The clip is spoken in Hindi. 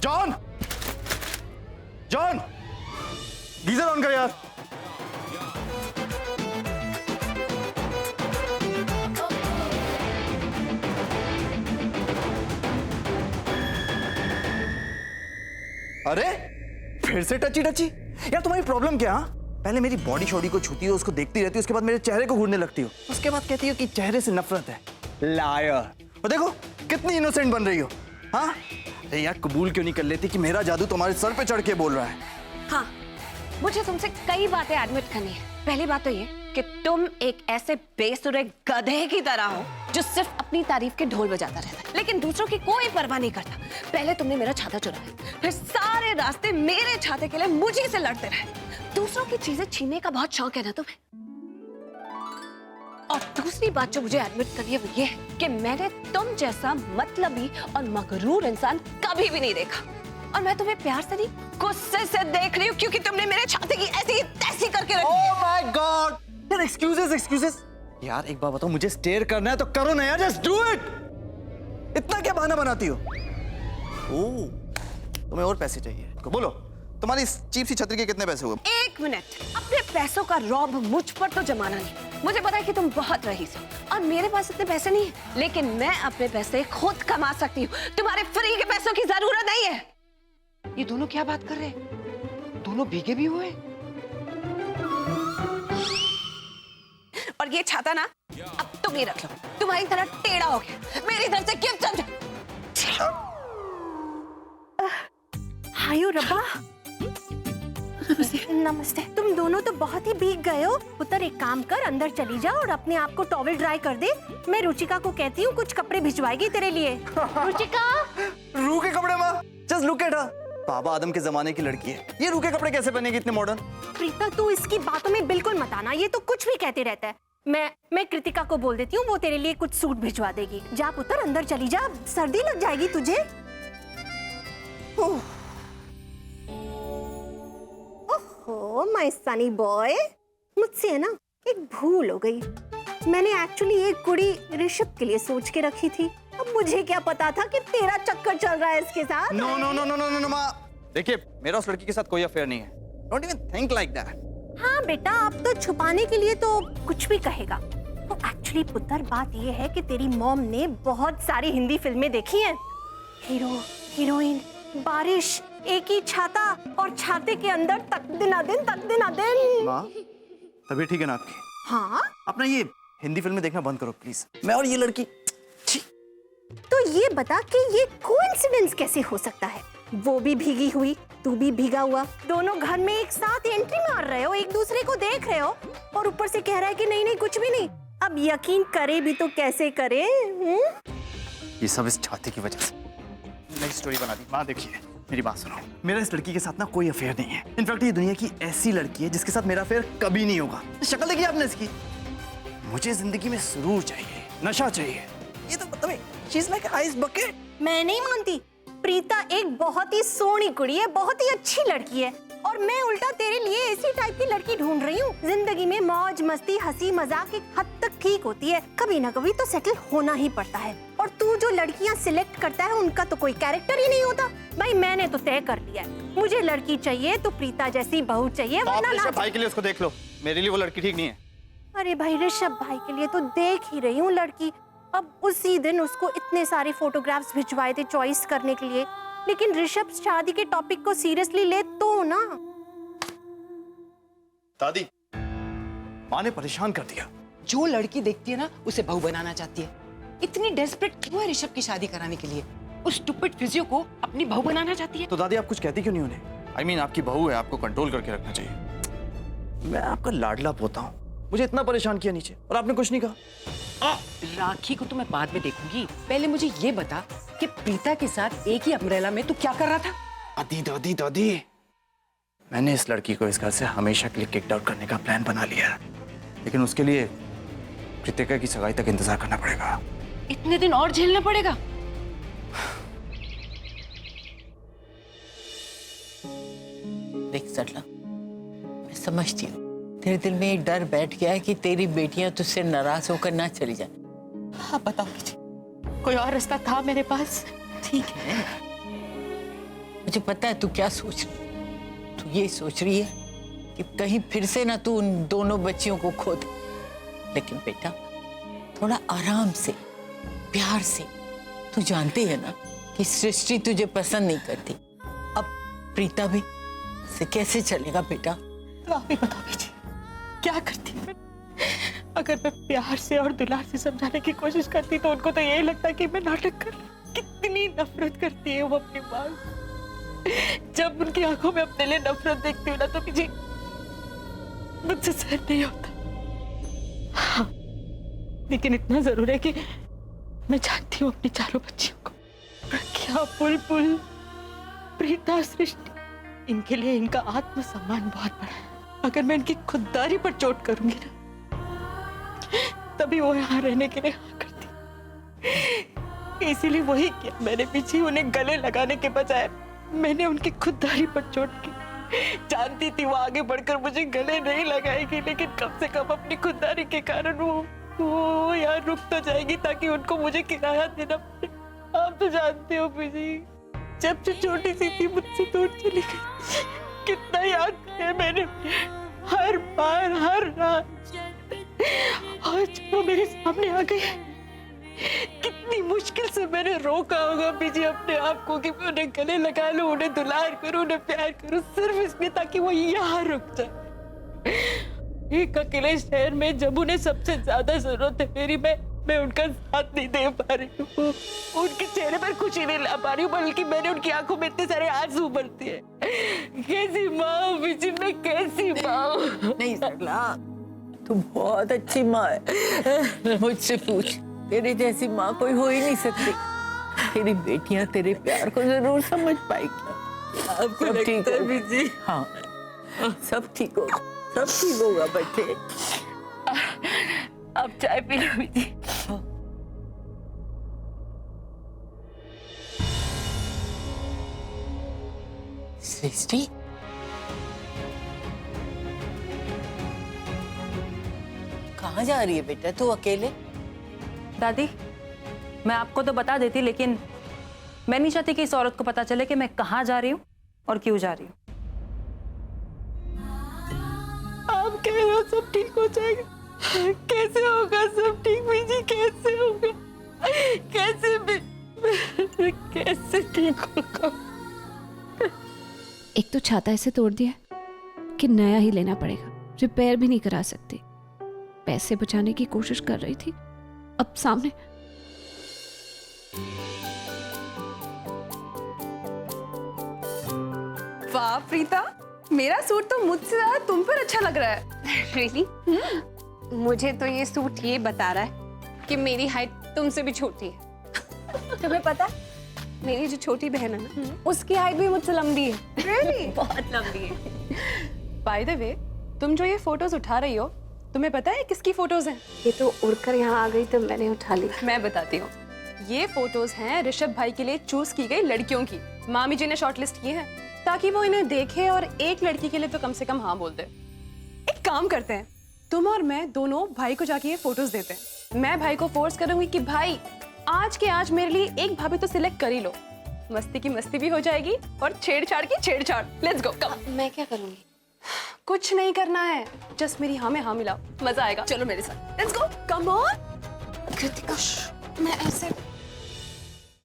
जॉन, जॉन, गीजर ऑन कर यार। अरे फिर से टची टची यार, तुम्हारी प्रॉब्लम क्या? पहले मेरी बॉडी शॉडी को छूती हो, उसको देखती रहती हो, उसके बाद मेरे चेहरे को घूरने लगती हो, उसके बाद कहती हो कि चेहरे से नफरत है। लायर। और देखो कितनी इनोसेंट बन रही हो। हाँ अरे यार, कबूल क्यों नहीं कर लेती कि मेरा जादू तुम्हारे सर पे चढ़ के बोल रहा है? हाँ, मुझे तुमसे कई बातें एडमिट करनी है। पहली बात तो ये कि तुम एक ऐसे बेसुरे गधे की तरह हो जो सिर्फ अपनी तारीफ के ढोल बजाता रहता है, लेकिन दूसरों की कोई परवाह नहीं करता। पहले तुमने मेरा छाता चुराया, फिर सारे रास्ते मेरे छाते के लिए मुझे से लड़ते रहे। दूसरों की चीजें छीनने का बहुत शौक है ना तुम्हें। और दूसरी बात जो मुझे एडमिट करनी है वो ये है कि मैंने तुम जैसा मतलबी और मगरूर इंसान कभी भी नहीं देखा। और मैं तुम्हें प्यार से नहीं, गुस्से से देख रही हूँ, क्योंकि तुमने मेरे छाते की ऐसी तैसी करके रखी है। Oh my God! यार एक्सक्यूजेस। यार एक बात बताओ, मुझे स्टेयर करना है तो करो ना यार, जस्ट डू इट। इतना क्या बहाना बनाती हो? ओह, तुम्हें और पैसे चाहिए? बोलो, तुम्हारी इस चीप सी छतरी के कितने पैसे हुए? एक मिनट, अपने पैसों का रौब मुझ पर तो जमाना नहीं। मुझे पता है कि तुम बहुत रईस हो और मेरे पास इतने पैसे नहीं है, लेकिन मैं अपने पैसे खुद कमा सकती हूँ। तुम्हारे फ्री के पैसों की जरूरत नहीं है। ये दोनों क्या बात कर रहे हैं? दोनों भीगे भी हुए। और ये छाता ना अब तुम ही रख लो, तुम्हारी तरह टेढ़ा हो गया। मेरी तरफ से गिफ्ट समझो। हायो रब्बा। नमस्ते। तुम दोनों तो बहुत ही भीग गए हो। पुत्र एक काम कर, अंदर चली जा और अपने आप को टॉवल ड्राई कर दे। मैं रुचिका को कहती हूँ कुछ कपड़े भिजवाएगी तेरे लिए। रुचिका। रू के कपड़े माँ, जस्ट लुक एट हर। बाबा आदम के जमाने की लड़की है, ये रू के कपड़े कैसे पहनेगी इतने मॉडर्न? प्रीता तू इसकी बातों में बिल्कुल मत आना, ये तो कुछ भी कहते रहता है। मैं कृतिका को बोल देती हूँ, वो तेरे लिए कुछ सूट भिजवा देगी। जा पुत्र अंदर चली जा, सर्दी लग जाएगी तुझे। ओह माय सनी बॉय, मुझसे है ना एक भूल हो गई। मैंने एक्चुअली एक कुड़ी ऋषभ के लिए सोच के रखी थी। अब मुझे क्या पता था कि तेरा चक्कर चल रहा है इसके साथ। No no no no no no माँ, देखिए मेरा उस लड़की के साथ कोई अफेयर नहीं है। Don't even think like that. हाँ बेटा, अब तो छुपाने के लिए तो कुछ भी कहेगा। तो एक्चुअली पुत्र बात ये है कि तेरी मॉम ने बहुत सारी हिंदी फिल्में देखी हैं। हीरो हीरोइन, बारिश, एक ही छाता और छाते के अंदर तक दिन। माँ तबीयत ठीक है ना आपकी? हाँ। अपना ये हिंदी फिल्में देखना बंद करो प्लीज। मैं और ये लड़की। तो ये बता कि ये कोइंसिडेंस कैसे हो सकता है? वो भी भीगी हुई, तू भी भीगा हुआ, दोनों घर में एक साथ एंट्री मार रहे हो, एक दूसरे को देख रहे हो और ऊपर से कह रहा है कि नहीं कुछ भी नहीं। अब यकीन करे भी तो कैसे करे? ये सब इस छाते की वजह से। नई स्टोरी बना दी। माँ देखिए मेरी बात सुनो, मेरा इस लड़की के साथ ना कोई अफेयर नहीं है। इनफैक्ट ये दुनिया की ऐसी लड़की है जिसके साथ मेरा अफेयर कभी नहीं होगा। शक्ल देखिए आपने इसकी। मुझे जिंदगी में सुरूर चाहिए, नशा चाहिए। ये तो मतलब she is like ice bucket. मैं नहीं मानती। प्रीता एक बहुत ही सोहनी कुड़ी है, बहुत ही अच्छी लड़की है और मैं उल्टा तेरे लिए ऐसी टाइप की लड़की ढूंढ रही हूँ। जिंदगी में मौज मस्ती हंसी मजाक एक हद तक ठीक होती है, कभी ना कभी तो सेटल होना ही पड़ता है। और तू जो लड़कियाँ सिलेक्ट करता है उनका तो कोई कैरेक्टर ही नहीं होता। भाई मैंने तो तय कर लिया है, मुझे लड़की चाहिए तो प्रीता जैसी बहू चाहिए, वरना ना। भाई के लिए उसको देख लो, मेरे लिए वो लड़की ठीक नहीं है। अरे भाई ऋषभ भाई के लिए तो देख ही रही हूँ लड़की। अब उसी दिन उसको इतने सारे फोटोग्राफ्स भिजवाए थे चॉइस करने के लिए, लेकिन ऋषभ शादी के टॉपिक को सीरियसली ले तो ना। दादी, माँ ने परेशान कर दिया। जो लड़की देखती है ना उसे बहू बनाना चाहती है। इतनी डेस्परेट क्यों है ऋषभ की शादी कराने के लिए? उस स्टूपिड फिजियो को अपनी बहू बनाना चाहती है। तो दादी आप कुछ कहती क्यों नहीं उन्हें? I mean, आपकी बहू है, आपको कंट्रोल करके रखना चाहिए। मैं आपका लाडला पोता हूँ, मुझे इतना परेशान किया नीचे और आपने कुछ नहीं कहा। राखी को तो मैं बाद में देखूंगी, पहले मुझे ये बता कि प्रीता के साथ एक ही अम्ब्रेला में तू क्या कर रहा था? दादी, मैंने इस लड़की को इस घर से हमेशा के लिए किक आउट करने का प्लान बना लिया है, लेकिन उसके लिए कृतिका की सगाई तक इंतजार करना पड़ेगा। इतने दिन और झेलना पड़ेगा? देख सरला, मैं समझती हूँ तेरे दिल में एक डर बैठ गया है कि तेरी बेटियां तुझसे नाराज होकर ना चली जाए। हाँ बताओ मुझे, कोई और रास्ता था मेरे पास? ठीक है, मुझे पता है तू क्या सोच रही है। तू ये सोच रही है कि कहीं फिर से ना तू उन दोनों बच्चियों को खो दे। लेकिन बेटा थोड़ा आराम से, प्यार से। तू जानती है ना कि सृष्टि तुझे पसंद नहीं करती। अब प्रीता भी से कैसे चलेगा बेटा? तो आप ही बताओ जी, क्या करती मैं? अगर मैं प्यार से और दुलार से समझाने की कोशिश करती तो उनको तो यही लगता कि मैं नाटक कर रही। कितनी नफरत करती है वो अपनी माँ से। जब उनकी आंखों में अपने लिए नफरत देखती हूँ ना तो मुझे मुझसे सहन नहीं होता। हाँ, लेकिन इतना जरूर है कि मैं जानती हूँ अपनी चारों बच्चियों को, प्रज्ञा, बुलबुल, प्रीता, सृष्टि, इनके लिए इनका आत्मसम्मान बहुत बड़ा है। अगर मैं इनकी खुददारी पर चोट करूंगी ना तभी वो यहाँ रहने के लिए हाँ करती। इसीलिए वही किया मैंने पीछे। उन्हें गले लगाने के बजाय मैंने उनकी खुददारी पर चोट की। जानती थी वो आगे बढ़कर मुझे गले नहीं लगाएगी, लेकिन कम से कम अपनी खुददारी के कारण वो यहाँ रुक तो जाएगी ताकि उनको मुझे किराया देना पड़े। आप तो जानते हो पीजी, जब से छोटी सी थी मुझसे दूर चली गई। कितना याद किया मैंने हर बार, हर रात। आज वो मेरे सामने आ गई। कितनी मुश्किल से मैंने रोका होगा पीजी अपने आप को कि मैं उन्हें गले लगा लूं, उन्हें दुलार करूं, उन्हें प्यार करूं, सिर्फ इसलिए ताकि वो यहाँ रुक जाए। एक अकेले शहर में जब उन्हें सबसे ज्यादा जरूरत है मेरी, मैं उनका साथ नहीं दे पा रही हूँ। उनके चेहरे पर खुशी नहीं ला पा रही हूँ, बल्कि मैंने उनकी आंखों में इतने सारे आंसू भरती है। कैसी माँ पीछे, मैं कैसी माँ? नहीं सरला, तू बहुत अच्छी माँ है। मुझसे पूछ, तेरे जैसी माँ कोई हो ही नहीं सकती। तेरी बेटियां तेरे प्यार को जरूर समझ पाएगी। आपको सब ठीक लगता है होगा। पीजी? हाँ, सब ठीक होगा, सब ठीक होगा बच्चे। आप चाय पी लो पीजी। सृष्टि, कहाँ जा रही है बेटा तू अकेले? दादी, मैं आपको तो बता देती, लेकिन मैं नहीं चाहती कि इस औरत को पता चले कि मैं कहाँ जा रही हूँ और क्यों जा रही हूँ। आप कह रहे हो सब ठीक हो जाएगा? कैसे होगा सब ठीक पीजी? कैसे होगा? कैसे ठीक होगा? एक तो छाता ऐसे तोड़ दिया कि नया ही लेना पड़ेगा, रिपेयर भी नहीं करा सकती। पैसे बचाने की कोशिश कर रही थी, अब सामने वाह प्रीता, मेरा सूट तो मुझसे ज्यादा तुम पर अच्छा लग रहा है। रियली मुझे तो ये सूट ये बता रहा है कि मेरी हाइट तुमसे भी छोटी है। तुम्हें पता है मेरी जो छोटी बहन है ना, उसकी हाइट भी मुझसे लंबी है। Really? बहुत लंबी है। बाय द वे, तुम जो ये फोटोज उठा रही हो, तुम्हें पता है किसकी फोटोज हैं? ये तो उड़कर यहाँ आ गई तो मैंने उठा ली। मैं बताती हूँ। ये फोटोज हैं ऋषभ भाई के लिए चूज की गई लड़कियों की। मामी जी ने शॉर्टलिस्ट की है ताकि वो इन्हें देखे और एक लड़की के लिए तो कम से कम हाँ बोल दे। एक काम करते हैं, तुम और मैं दोनों भाई को जाके ये फोटोज देते हैं। मैं भाई को फोर्स करूंगी कि भाई आज के आज मेरे लिए एक भाभी तो सिलेक्ट कर ही लो। मस्ती की मस्ती भी हो जाएगी और छेड़छाड़ की छेड़छाड़। लेट्स गो, कम। मैं क्या करूँगी? कुछ नहीं करना है, जस्ट मेरी हाँ में हाँ मिलाओ, मजा आएगा। चलो मेरे साथ, let's go, come on. Kritika, मैं ऐसे